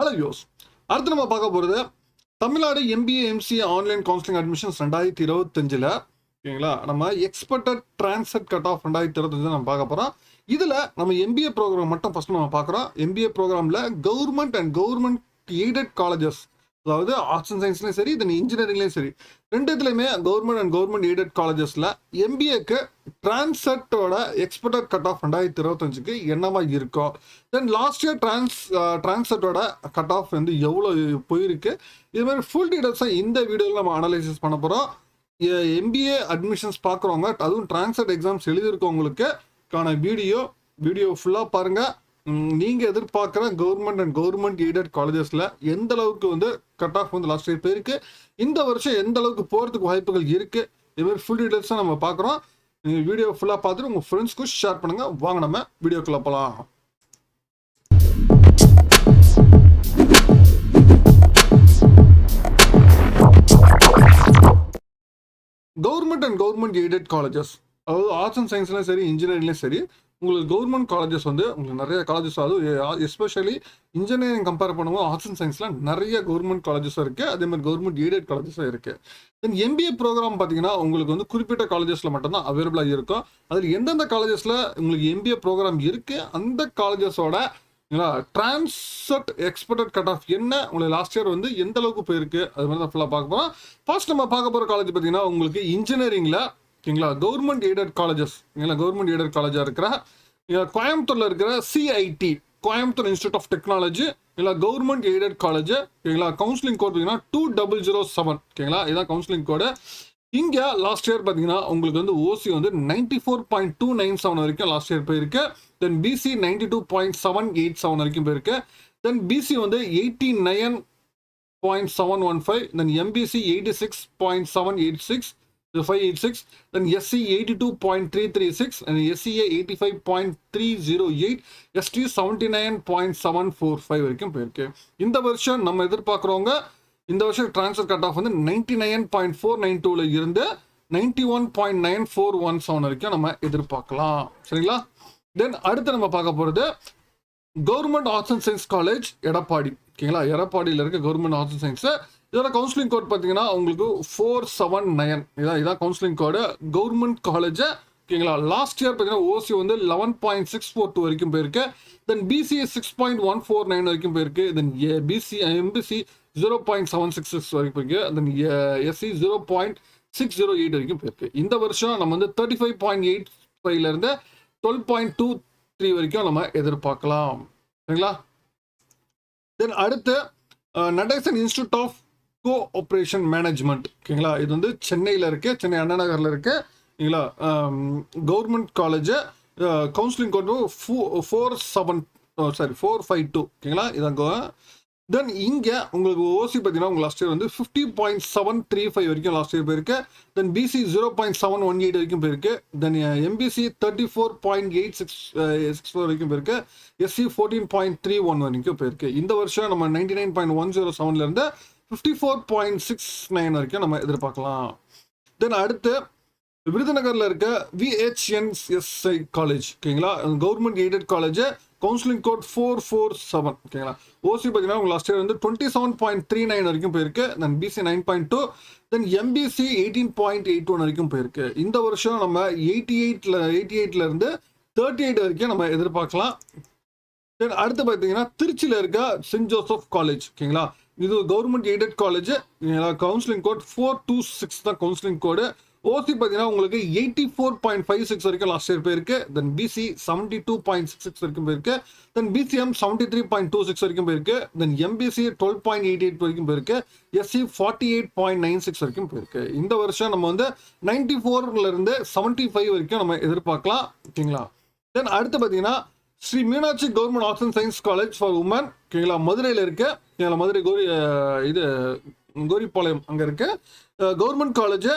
Hello யோஸ், அடுத்து நம்ம பார்க்க போகிறது Tamil Nadu MBA MCA online counselling admissions 2025 ஓகேங்களா. நம்ம எக்ஸ்பெக்டட் ட்ரான்செட் கட் ஆஃப் 2025 நம்ம பார்க்க போகிறோம். இதில் நம்ம எம்பிஏ ப்ரோக்ராம் மட்டும் ஃபஸ்ட்டு நம்ம பார்க்குறோம். எம்பிஏ ப்ரோக்ராமில் government and government aided colleges, அதாவது ஆர்ட்ஸ் அண்ட் சயின்ஸ்லையும் சரி தென் இன்ஜினியரிங்லேயும் சரி ரெண்டு இதுலையுமே கவர்மெண்ட் அண்ட் கவர்மெண்ட் எய்டட் காலேஜஸில் எம்பிஏக்கு ட்ரான்செட்டோட எக்ஸ்பெக்டட் கட் ஆஃப் 2025க்கு என்னவா இருக்கும், தென் லாஸ்ட் இயர் ட்ரான்செட்டோட கட் ஆஃப் வந்து எவ்வளோ போயிருக்கு, இது மாதிரி ஃபுல் டீடைல்ஸாக இந்த வீடியோவில் நம்ம அனலைசிஸ் பண்ண போகிறோம். எம்பிஏ அட்மிஷன்ஸ் பார்க்குறவங்க, அதுவும் ட்ரான்செட் எக்ஸாம்ஸ் எழுதியிருக்கவங்களுக்கு வீடியோ ஃபுல்லாக பாருங்கள். நீங்கள் எதிர்பார்க்குற கவர்மெண்ட் அண்ட் கவர்மெண்ட் எய்டட் காலேஜஸில் எந்த அளவுக்கு வந்து கட் ஆஃப் வந்து லாஸ்ட் இயர் போயிருக்கு, இந்த வருஷம் எந்த அளவுக்கு போகிறதுக்கு வாய்ப்புகள் இருக்குது, இதுமாதிரி ஃபுல் டீடைல்ஸாக நம்ம பார்க்குறோம். நீங்கள் வீடியோ ஃபுல்லாக பார்த்துட்டு உங்கள் ஃப்ரெண்ட்ஸ்க்கும் ஷேர் பண்ணுங்கள். வாங்க நம்ம வீடியோக்குள்ள போகலாம். Government and government aided colleges, அதாவது ஆர்ட்ஸ் அண்ட் சயின்ஸ்லையும் சரி இன்ஜினியரிங்லையும் சரி உங்களுக்கு கவர்மெண்ட் காலேஜஸ் வந்து உங்களுக்கு நிறைய காலேஜஸ், அதுவும் எஸ்பெஷலி இன்ஜினியரிங் கம்பேர் பண்ணும்போது ஆர்ட்ஸ் அண்ட் சயின்ஸில் நிறைய கவர்மெண்ட் காலேஜஸும் இருக்குது, அதே மாதிரி கவர்மெண்ட் எய்டட் காலேஜஸும் இருக்குது. தென் எம்பிஏ ப்ரோக்ராம் பார்த்தீங்கன்னா உங்களுக்கு வந்து குறிப்பிட்ட காலேஜஸில் மட்டும்தான் அவைலபிளாக இருக்கும். அதில் எந்தெந்த காலேஜஸில் உங்களுக்கு எம்பிஏ ப்ரோக்ராம் இருக்குது, அந்த காலேஜஸோட ட்ரான்செட் எக்ஸ்பெக்டட் கட் ஆஃப் என்ன, உங்களுக்கு லாஸ்ட் இயர் வந்து எந்த அளவுக்கு போயிருக்கு, அது மாதிரி தான் ஃபுல்லாக பார்க்க போகிறோம். ஃபர்ஸ்ட் நம்ம பார்க்க போகிற காலேஜ் பார்த்தீங்கன்னா உங்களுக்கு இன்ஜினியரிங்கில் ஓகேங்களா government aided colleges, government aided காலேஜாக இருக்கிற கோயம்புத்தூரில் இருக்கிற CIT, Coimbatore institute of technology, இல்லை கவர்மெண்ட் எய்டட் காலேஜ் ஓகேங்களா. கவுன்சிலிங் கோட் பார்த்தீங்கன்னா 2007 ஓகேங்களா, இதுதான் கவுன்சிலிங் கோடு. இங்கே லாஸ்ட் இயர் பார்த்தீங்கன்னா உங்களுக்கு வந்து ஓசி வந்து 94.297 வரைக்கும் லாஸ்ட் இயர் போயிருக்கு. தென் பிசி 92.787 வரைக்கும் போயிருக்கு. தென் பிசி வந்து 89.715, தென் MBC 86.786 586, then SC 82.336, and SCA 85.308, ST 79.745 வரைக்கும் போயிருக்கு. இந்த வருஷம் நம்ம எதிர்பார்க்குறவங்க, இந்த வருஷம் ட்ரான்ஸ்ஃபர் கட் ஆஃப் வந்து 99.492 இருந்து 91.9417 வரைக்கும் நம்ம எதிர்பார்க்கலாம். சரிங்களா. தென் அடுத்து நம்ம பார்க்க போகிறது government arts and science college Edappadi ஓகேங்களா. எடப்பாடியில் இருக்க கவர்மெண்ட் ஆர்ட்ஸ் அண்ட் சயின்ஸ், இதோட கவுன்சிலிங் கோட் பார்த்தீங்கன்னா உங்களுக்கு 479 இதான் கவுன்சிலிங் கோடு. கவர்மெண்ட் காலேஜ் ஓகேங்களா. லாஸ்ட் இயர் பார்த்தீங்கன்னா ஓசி வந்து 11.642 வரைக்கும் போயிருக்கு. தென் பிசி 6.149 வரைக்கும் போயிருக்கு. தென் எம்பிசி 0.766 வரைக்கும் போயிருக்கு. தென் எஸ்சி 0.608 வரைக்கும் போயிருக்கு. இந்த வருஷம் நம்ம வந்து 35.85 12.23 வரைக்கும் நம்ம எதிர்பார்க்கலாம். சரிங்களா. தென் அடுத்து Natesan institute of cooperation management ஓகேங்களா. இது வந்து சென்னையில் இருக்குது, சென்னை அண்ணா நகரில் இருக்குது ஓகேங்களா. கவர்மெண்ட் காலேஜ் கவுன்சிலிங் கோட் 452 ஓகேங்களா. இதாங்க. தென் இங்கே உங்களுக்கு ஓசி பார்த்தீங்கன்னா உங்களுக்கு லாஸ்ட் இயர் வந்து 50.735 வரைக்கும் லாஸ்ட் இயர் போயிருக்கு. தென் பிசி 0.718 வரைக்கும் போயிருக்கு. தென் எம்பிசி 34.864 வரைக்கும் போயிருக்கு. எஸ்சி 14.31 வரைக்கும் போயிருக்கு. இந்த வருஷம் நம்ம 99.107 54.69 வரைக்கும் நம்ம எதிர்பார்க்கலாம். தென் அடுத்து விருதுநகரில் இருக்க விஹெச்என்எஸ்ஐ காலேஜ் ஓகேங்களா, government aided college counselling code 447 ஓகேங்களா. ஓசி பார்த்தீங்கன்னா உங்களுக்கு லாஸ்ட் இயர் வந்து 27.39 வரைக்கும் போயிருக்கு. தென் பிசி 9.2, தென் எம்பிசி 18.81 வரைக்கும் போயிருக்கு. இந்த வருஷம் நம்ம 88 இருந்து 38 வரைக்கும் நம்ம எதிர்பார்க்கலாம். தென் அடுத்து பார்த்தீங்கன்னா திருச்சியில் இருக்க சென்ட் ஜோசப் காலேஜ் ஓகேங்களா. இது government aided college, counselling code 426 தான் கவுன்சிலிங் கோடு. ஓசி பார்த்தீங்கன்னா உங்களுக்கு 84.56 வரைக்கும் லாஸ்ட் இயர் போயிருக்கு. தென் பிசி 72.66 வரைக்கும் போயிருக்கு. தென் பிசிஎம் 73.26 வரைக்கும் போயிருக்கு. தென் எம்பிசி 12.88 வரைக்கும் போயிருக்கு. எஸ்சி 48.96 வரைக்கும் போயிருக்கு. இந்த வருஷம் நம்ம வந்து 94 75 வரைக்கும் நம்ம எதிர்பார்க்கலாம் ஓகேங்களா. தென் அடுத்து பார்த்தீங்கன்னா Sri Meenakshi government arts and science college for women ஓகேங்களா, மதுரையில் இருக்கு. மதுரை கோரிப்பாளையம் அங்கே இருக்கு கவர்மெண்ட் காலேஜ்.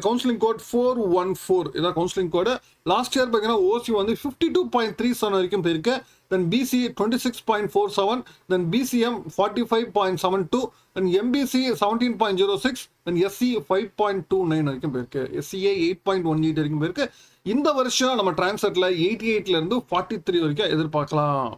கவுன்சிலிங் கோட் 414 இதான் கவுன்சிலிங் கோடு. லாஸ்ட் இயர் பார்த்தீங்கன்னா ஓசி வந்து 52.37 வரைக்கும் போயிருக்கு. Then BC 26.47, then BCM 45.72, then MBC 17.06, then SC 5.29 வரைக்கும் போயிருக்கு. எஸ்சிஏ 8.18 வரைக்கும் போயிருக்கு. இந்த வருஷம் நம்ம டிரான்செட்டில் 88 இருந்து 43 வரைக்கும் எதிர்பார்க்கலாம்.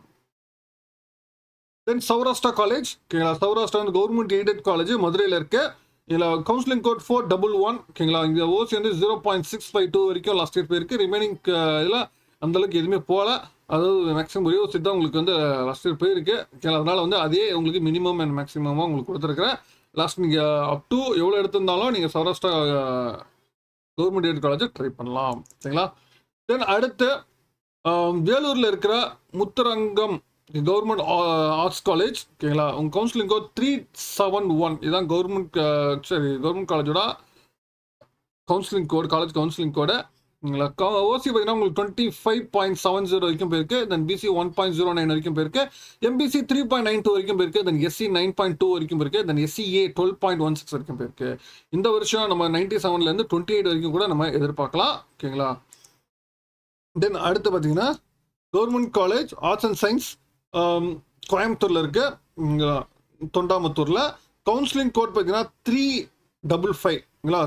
தென் சௌராஷ்டிரா காலேஜ், ஓகேங்களா. சௌராஷ்டிரா வந்து கவர்மெண்ட் எய்டட் காலேஜ் மதுரையில் இருக்கு. இதில் கவுன்சிலிங் கோட் 411, ஓகேங்களா. இங்கே ஓசி வந்து 0.652 வரைக்கும் லாஸ்ட் இயர் போயிருக்கு. ரிமைனிங் இதில் அந்தளவுக்கு எதுவுமே போகல. அதாவது மேக்ஸிமம் ஒரே ஒரு சீட் தான் உங்களுக்கு வந்து லாஸ்ட் இயர் போயிருக்கு, ஓகேங்களா. அதனால் வந்து அதே உங்களுக்கு மினிமம் அண்ட் மேக்ஸிமமாக உங்களுக்கு கொடுத்துருக்குறேன். லாஸ்ட் நீங்கள் அப் டு எவ்வளோ எடுத்திருந்தாலும் நீங்கள் சௌராஷ்டிரா கவர்மெண்ட் எய்டட் காலேஜை ட்ரை பண்ணலாம், ஓகேங்களா. தென் அடுத்து வேலூரில் இருக்கிற முத்தரங்கம் கவர்மெண்ட் ஆர்ட்ஸ் காலேஜ், ஓகேங்களா. உங்கள் கவுன்சிலிங் கோட் 371, இதுதான் கவர்மெண்ட் காலேஜோட counselling code, college counselling code, ஓகேங்களா. ஓசி பார்த்தீங்கன்னா உங்களுக்கு 25.70 வரைக்கும் போயிருக்கு. தென் பிசி 1.09 வரைக்கும் போயிருக்கு. எம்பிசி 3.92 வரைக்கும் போயிருக்கு. தென் எஸ்சி 9.2 வரைக்கும் போயிருக்கு. தென் எஸ்சிஏ 12.16 வரைக்கும் போயிருக்கு. இந்த வருஷம் நம்ம 97லேருந்து 28 வரைக்கும் கூட நம்ம எதிர்பார்க்கலாம், ஓகேங்களா. தென் அடுத்து பார்த்தீங்கன்னா government college arts and science கோயம்புத்தூரில் இருக்கு, தொண்டாமுத்தூரில். கவுன்சிலிங் கோட் பார்த்தீங்கன்னா 355,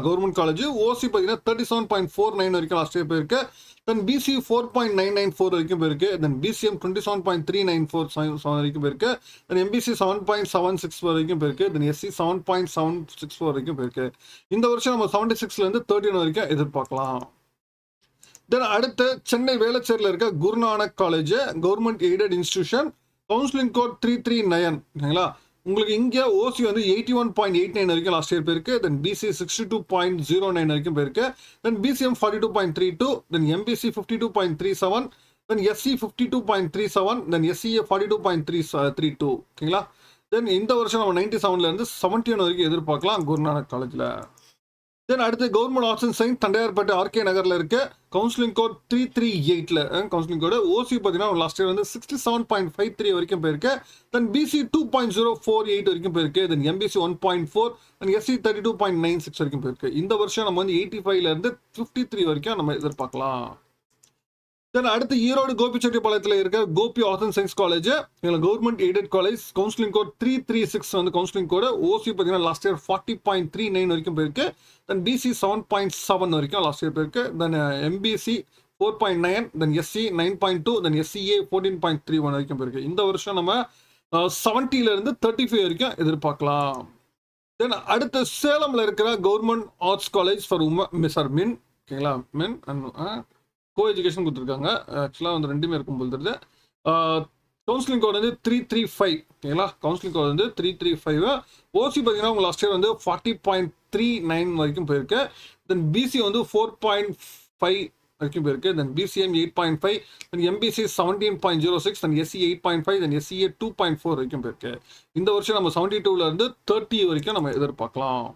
கவர்மெண்ட் காலேஜ். ஓசி பார்த்தீங்கன்னா 37.49 வரைக்கும் லாஸ்ட் இயர் போயிருக்கு. தென் பிசி 4.994 வரைக்கும் போயிருக்கு. தென் பிசிஎம் 27.394 வரைக்கும் போயிருக்கு. தென் எம்பிசி 7.76 வரைக்கும் போயிருக்கு. தென் எஸ்சி 7.764 வரைக்கும் போயிருக்கு. இந்த வருஷம் நம்ம 76லேருந்து 13 வரைக்கும் எதிர்பார்க்கலாம். தென் அடுத்து சென்னை வேளச்சேரியில் இருக்க Guru Nanak college government aided institution, counselling code 339, ஓகேங்களா. உங்களுக்கு இங்கே ஓசி வந்து 81.89 வரைக்கும் லாஸ்ட் இயர் போயிருக்கு. தென் பிசி 62.09 வரைக்கும் போயிருக்கு. Then BCM 42.32, then MBC 52.37, then SC 52.37, then SCA 42.32, ஓகேங்களா. தென் இந்த வருஷம் நம்ம 97லேருந்து 71 வரைக்கும் எதிர்பார்க்கலாம் குருநானக் காலேஜில். தென் அடுத்து government arts and science Tondiarpet RK நகரில் இருக்கு. Counselling code 338 counselling code. OC பார்த்தீங்கன்னா லாஸ்ட் இயர் வந்து 67.53 வரைக்கும் போயிருக்கு. தென் பிசி 2.048 வரைக்கும் போயிருக்கு. தென் எம்பிசி 1.4, தென் எஸ்சி 32.96 வரைக்கும் போயிருக்கு. இந்த வருஷம் நம்ம வந்து 85லேருந்து 53 வரைக்கும் நம்ம எதிர்பார்க்கலாம். தென் அடுத்து ஈரோடு கோபிச்செட்டிப்பாளையத்தில் இருக்க Gobi arts and science college, government aided college. Counselling code 336 வந்து கவுன்சிலிங் கோடு. ஓசி பார்த்தீங்கன்னா லாஸ்ட் இயர் 40.39 வரைக்கும் போயிருக்கு. தென் பிசி 7.7 வரைக்கும் லாஸ்ட் இயர் போயிருக்கு. Then MBC 4.9, then SC 9.2, then SCA 14.31 வரைக்கும் போயிருக்கு. இந்த வருஷம் நம்ம 70லேருந்து 35 வரைக்கும் எதிர்பார்க்கலாம். தென் அடுத்து சேலமில் இருக்கிற கவர்மெண்ட் ஆர்ட்ஸ் காலேஜ் ஃபார் மின், ஓகேங்களா. மின் அண்ட் கோ எஜுகேஷன் கொடுத்துருக்காங்க. ஆக்சுவலாக வந்து ரெண்டுமே இருக்கும் போல் தெரியுது. கவுன்சிலிங் கோட் வந்து 335, ஓகேங்களா. கவுன்சிலிங் கோட் வந்து 335. ஓசி பார்த்தீங்கன்னா உங்கள் லாஸ்ட் இயர் வந்து 40.39 வரைக்கும் போயிருக்கு. தென் பிசி வந்து 4.5 வரைக்கும் போயிருக்கு. Then BCM 8.5, then MBC 17.06, then SC 8.5, then SCA 2.4 வரைக்கும் போயிருக்கு. இந்த வருஷம் நம்ம 72லேருந்து 30 வரைக்கும் நம்ம எதிர்பார்க்கலாம்.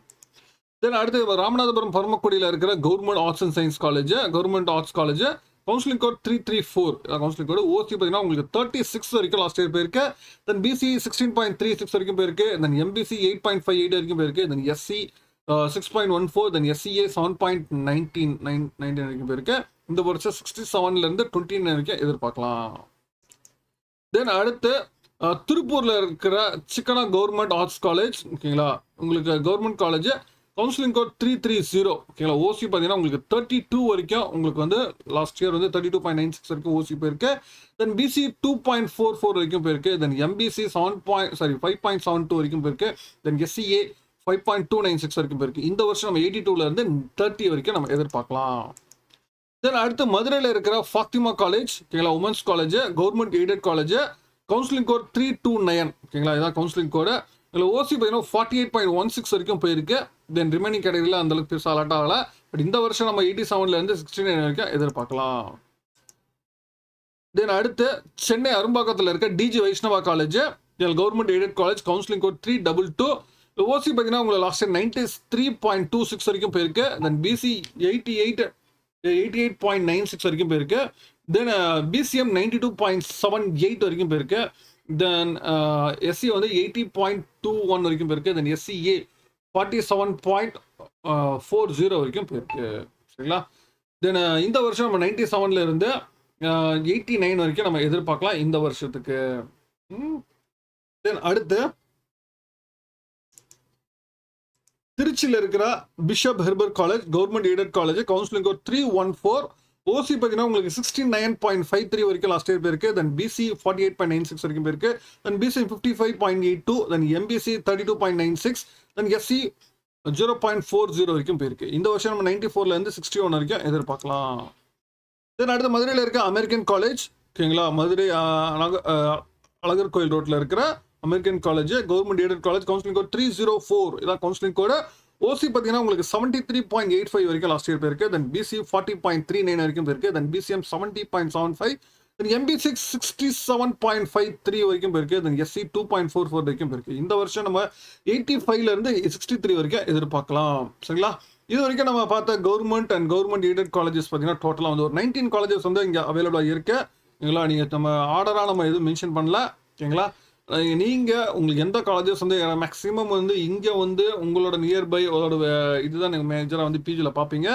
தென் அடுத்து ராமநாதபுரம் பரமக்குடியில் இருக்கிற government arts and science college, government arts college, counselling code 334 counselling code. OC பார்த்தீங்கன்னா உங்களுக்கு 36 வரைக்கும் லாஸ்ட் இயர் போயிருக்கு. தென் பிசி 16.36 வரைக்கும் போயிருக்கு. தென் எம்பிசி 8.58 வரைக்கும் போயிருக்கு. தென் எஸ்சி 6.14, தென் எஸ்சிஏ 7.19 வரைக்கும் போயிருக்கு. இந்த வருஷம் 67லேருந்து 29 வரைக்கும் எதிர்பார்க்கலாம். தென் அடுத்து திருப்பூரில் இருக்கிற சிக்கனா கவர்மெண்ட் ஆர்ட்ஸ் காலேஜ், ஓகேங்களா. உங்களுக்கு கவர்மெண்ட் காலேஜ் கவுன்சிலிங் கோட் 330, ஓகேங்களா. ஓசி பார்த்தீங்கன்னா உங்களுக்கு 32 வரைக்கும் உங்களுக்கு வந்து லாஸ்ட் இயர் வந்து 32.96 வரைக்கும் ஓசி போயிருக்கு. தென் பிசி 2.44 வரைக்கும் போயிருக்கு. தென் எம்பிசி 5.72 வரைக்கும் போயிருக்கு. தென் எஸ்சிஏ 5.296 வரைக்கும் போயிருக்கு. இந்த வருஷம் நம்ம 82லேருந்து 30 வரைக்கும் நம்ம எதிர்பார்க்கலாம். தென் அடுத்து மதுரையில் இருக்கிற ஃபாத்திமா காலேஜ், ஓகேங்களா. Women's college government aided college, counselling code 329, ஓகேங்களா. இதான் கவுன்சிலிங் கோடு. இதில் ஓசி பார்த்தீங்கன்னா 48.16 வரைக்கும் போயிருக்கு. தென் ரிமைனிங் கேட்டகரியில் அந்தளவுக்கு பெருசாக அலர்ட் ஆகலை. பட் இந்த வருஷம் நம்ம 87லேருந்து 69 வரைக்கும் எதிர்பார்க்கலாம். தென் அடுத்து சென்னை அரும்பாக்கத்தில் இருக்க டிஜி வைஷ்ணவா காலேஜ், இதில் government aided college, counselling code 322. OC பார்த்தீங்கன்னா உங்களுக்கு லாஸ்ட் இயர் 93.26 வரைக்கும் போயிருக்கு. தென் பிசி 88.96 வரைக்கும் போயிருக்கு. தென் பிசிஎம் 92.78 வரைக்கும் போயிருக்கு. தென் எஸ்சி வந்து 80.21 வரைக்கும் போயிருக்கு. தென் எஸ்சிஏ 47.40 வரைக்கும் போயிருக்கு, சரிங்களா. தென் இந்த வருஷம் நம்ம 97லேருந்து 89 வரைக்கும் நம்ம எதிர்பார்க்கலாம் இந்த வருஷத்துக்கு. தென் அடுத்து திருச்சியில் இருக்கிற bishop Heber college, government aided college, counselling code 314. OC பார்த்தீங்கன்னா உங்களுக்கு 69.53 வரைக்கும் லாஸ்ட் இயர் போயிருக்கு. தென் பிசி 48.96 வரைக்கும் போயிருக்கு. Then BC 55.82, then MBC 32.96, then SC 0.40 வரைக்கும் போயிருக்கு. இந்த வருஷம் நம்ம 94ல இருந்து 61 வரைக்கும் எதிர்பார்க்கலாம். தென் அடுத்து மதுரையில் இருக்க அமெரிக்கன் காலேஜ், ஓகேங்களா, மதுரை அழகர் கோயில் ரோட்ல இருக்கிற American college, government aided college, counselling code 304, இதான் கவுன்சிலிங் கோடு. ஓசி பார்த்தீங்கன்னா உங்களுக்கு 73.85 வரைக்கும் லாஸ்ட் இயர் போயிருக்கு. தென் பிசி 40.39 வரைக்கும் போயிருக்கு. தென் பிசிஎம் 70.75, தென் எம்பி6 67.53 வரைக்கும் போயிருக்கு. தென் எஸ்சி 2.44 வரைக்கும் போயிருக்கு. இந்த வருஷம் நம்ம 85ல இருந்து 63 வரைக்கும் எதிர்பார்க்கலாம். சரிங்களா? இது வரைக்கும் நம்ம பார்த்த government and government aided colleges பார்த்தீங்கன்னா டோட்டலாக வந்து ஒரு 19 காலேஜஸ் வந்து இங்கே அவைலபிளாக இருக்கு. ஓகேங்களா? நீங்கள் நம்ம ஆர்டராக நம்ம எதுவும் மென்ஷன் பண்ணல. ஓகேங்களா? நீங்கள் உங்களுக்கு எந்த காலேஜஸ் வந்து மேக்ஸிமம் வந்து இங்கே வந்து உங்களோட நியர்பை அதோட இதுதான் நீங்கள் மேஜராக வந்து பிஜியில் பார்ப்பீங்க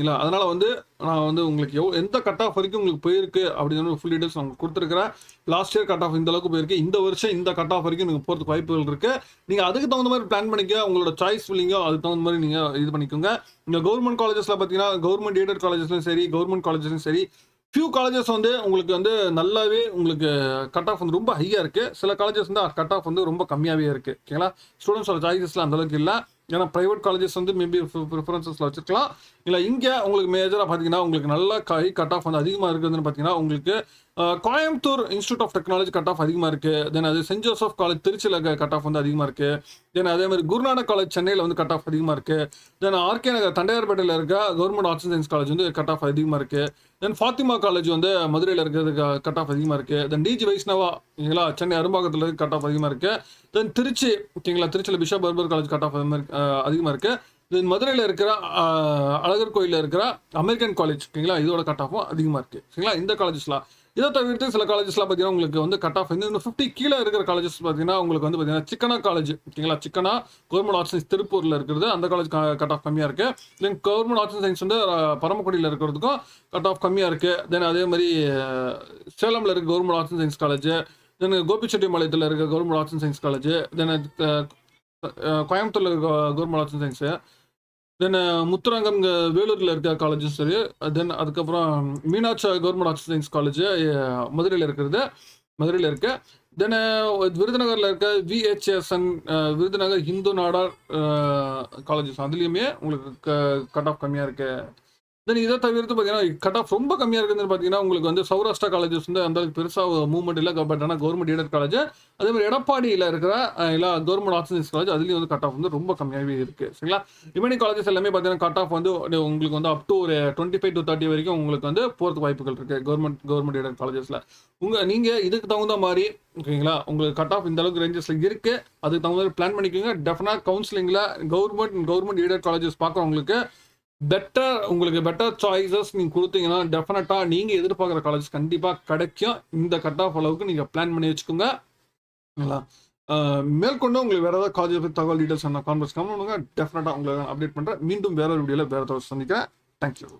இல்லை. அதனால் வந்து நான் வந்து உங்களுக்கு எந்த கட் ஆஃப் வரைக்கும் உங்களுக்கு போயிருக்கு அப்படின்னு ஃபுல் டீட்டெயில்ஸ் நான் உங்களுக்கு கொடுத்துருக்கிறேன். லாஸ்ட் இயர் கட் ஆஃப் இந்த அளவுக்கு போயிருக்கு. இந்த வருஷம் இந்த கட் ஆஃப் வரைக்கும் நீங்கள் போகிறதுக்கு வாய்ப்புகள் இருக்குது. நீங்கள் அதுக்கு தகுந்த மாதிரி பிளான் பண்ணிக்க. உங்களோட சாய்ஸ் ஃபில்லிங்கோ அதுக்கு தகுந்த மாதிரி நீங்கள் இது பண்ணிக்கோங்க. இந்த கவர்மெண்ட் காலேஜஸில் பார்த்தீங்கன்னா கவர்மெண்ட் எய்டட் காலேஜஸ்லையும் சரி, கவர்மெண்ட் காலேஜஸ்லையும் சரி, ஃபியூ காலேஜஸ் வந்து உங்களுக்கு வந்து நல்லாவே உங்களுக்கு கட் ஆஃப் வந்து ரொம்ப ஹையாக இருக்குது. சில காலேஜஸ் வந்து கட் ஆஃப் வந்து ரொம்ப கம்மியாகவே இருக்குது. ஓகேங்களா? ஸ்டூடெண்ட்ஸோட சாய்ஸஸ்லாம் அந்தளவுக்கு இல்லை. ஏன்னா ப்ரைவேட் காலேஜஸ் வந்து மேபி ப்ரிஃபரன்சஸில் வச்சுருக்கலாம். இல்லை இங்கே உங்களுக்கு மேஜராக பார்த்தீங்கன்னா உங்களுக்கு நல்ல கட் ஆஃப் வந்து அதிகமாக இருக்குதுன்னு பார்த்தீங்கன்னா உங்களுக்கு Coimbatore institute of technology cut off அதிகமாக இருக்குது. தென் அது சென்ட் ஜோசப் காலேஜ் திருச்சியில் கட் ஆஃப் வந்து அதிகமாக இருக்குது. தென் அதே மாதிரி குருநானக் காலேஜ் சென்னையில் வந்து கட் ஆஃப் அதிகமாக இருக்குது. தென் ஆர்கே நகர் தண்டையார்பேட்டையில் இருக்க government arts and science college வந்து கட் ஆஃப் அதிகமாக இருக்குது. தென் ஃபாத்திமா காலேஜ் வந்து மதுரையில் இருக்கிறது கட் ஆஃப் அதிகமாக இருக்குது. தென் டிஜி வைஷ்ணவா, ஓகேங்களா, சென்னை அரும்பாக்கத்தில் கட் ஆஃப் அதிகமாக இருக்குது. தென் திருச்சி, ஓகேங்களா, திருச்சியில் bishop barber college cut off அதிகமாக இருக்குது. தென் மதுரையில் இருக்கிற அழகர் கோயிலில் இருக்கிற அமெரிக்கன் காலேஜ், ஓகேங்களா, இதோட கட் ஆஃபும் அதிகமாக இருக்குது. சரிங்களா? இந்த காலேஜஸ்லாம் இதை தவிர்த்து சில காலேஜஸ்லாம் பார்த்தீங்கன்னா உங்களுக்கு வந்து கட் ஆஃப் வந்து 50 கீழே இருக்கிற காலேஜஸ் பார்த்தீங்கன்னா உங்களுக்கு வந்து பார்த்தீங்கன்னா சிக்கனா காலேஜ், ஓகேங்களா, சிக்கனா கவர்மெண்ட் ஆர்ட்ஸ் சயின்ஸ் திருப்பூரில் இருக்கிறது, அந்த காலேஜ் கட் ஆஃப் கம்மியாக இருக்குது. தென் கவர்மெண்ட் ஆர்ட்ஸ் சயின்ஸ் வந்து பரமக்குடியில் இருக்கிறதுக்கும் கட் ஆஃப் கம்மியாக இருக்குது. தென் அதே மாதிரி சேலமில் இருக்க government arts and science college, then கோபிச்செட்டிப்பாளையத்தில் இருக்க government arts and science college, then கோயம்புத்தூரில் இருக்க government arts and science, then Muthurangam வேலூரில் இருக்க காலேஜும் சரி, தென் அதுக்கப்புறம் Meenakshi government arts science college மதுரையில் இருக்கிறது, மதுரையில் இருக்கு. தென் விருதுநகரில் இருக்க விஹெச்எஸ்என் விருதுநகர் ஹிந்து நாடார் காலேஜஸ், அதுலேயுமே உங்களுக்கு கட் ஆஃப் கம்மியாக இருக்கு. தென் இதை தவிர்த்து பார்த்தீங்கன்னா கட் ஆஃப் ரொம்ப கம்மியாக இருக்குதுன்னு பார்த்தீங்கன்னா உங்களுக்கு வந்து சௌராஷ்டிரா காலேஜஸ் வந்து அந்த பெருசாக மூவ்மெண்ட் இல்லை. பட் ஆனால் கவர்மெண்ட் எய்டட் காலேஜ், அதே மாதிரி எடப்பாடியில் இருக்கிற இல்லை கவர்மெண்ட் ஆர்ட்ஸ் சயின்ஸ் காலேஜ், அதுலேயும் வந்து கட் ஆஃப் வந்து ரொம்ப கம்மியாகவே இருக்குது. சரிங்களா? ரிமைனிங் காலேஜஸ் எல்லாமே பார்த்தீங்கன்னா கட் ஆஃப் வந்து உங்களுக்கு வந்து அப் டு ஒரு 25 to 30 வரைக்கும் உங்களுக்கு வந்து போகிறதுக்கு வாய்ப்புகள் இருக்குது கவர்மெண்ட் எய்டட் காலேஜஸில். நீங்கள் இதுக்கு தகுந்த மாதிரி, ஓகேங்களா, உங்களுக்கு கட் ஆஃப் இந்த அளவுக்கு ரேஞ்சஸில் இருக்குது, அதுக்கு தகுந்த மாதிரி பிளான் பண்ணிக்கோங்க. டெஃபினட்டாக கவுன்சிலிங்கில் கவர்மெண்ட் எய்டட் காலேஜஸ் பார்க்குறவங்களுக்கு உங்களுக்கு பெட்டர் சாய்ஸஸ் நீங்கள் கொடுத்தீங்கன்னா டெஃபினட்டாக நீங்கள் எதிர்பார்க்குற காலேஜ் கண்டிப்பாக கிடைக்கும். இந்த கட் ஆஃப் அளவுக்கு நீங்கள் பிளான் பண்ணி வச்சுக்கோங்க. மேற்கொண்டு உங்களுக்கு வேறு ஏதாவது காலேஜ் பற்றி தகவல் டீட்டெயில்ஸ் கான்வர்ஸ் கமெண்ட் பண்ணுங்க. டெஃபினட்டாக உங்களுக்கு அப்டேட் பண்ணுறேன். மீண்டும் வேற ஒரு வீடியோவில் வேறு ஏதாவது சந்திக்கிறேன். தேங்க்யூ.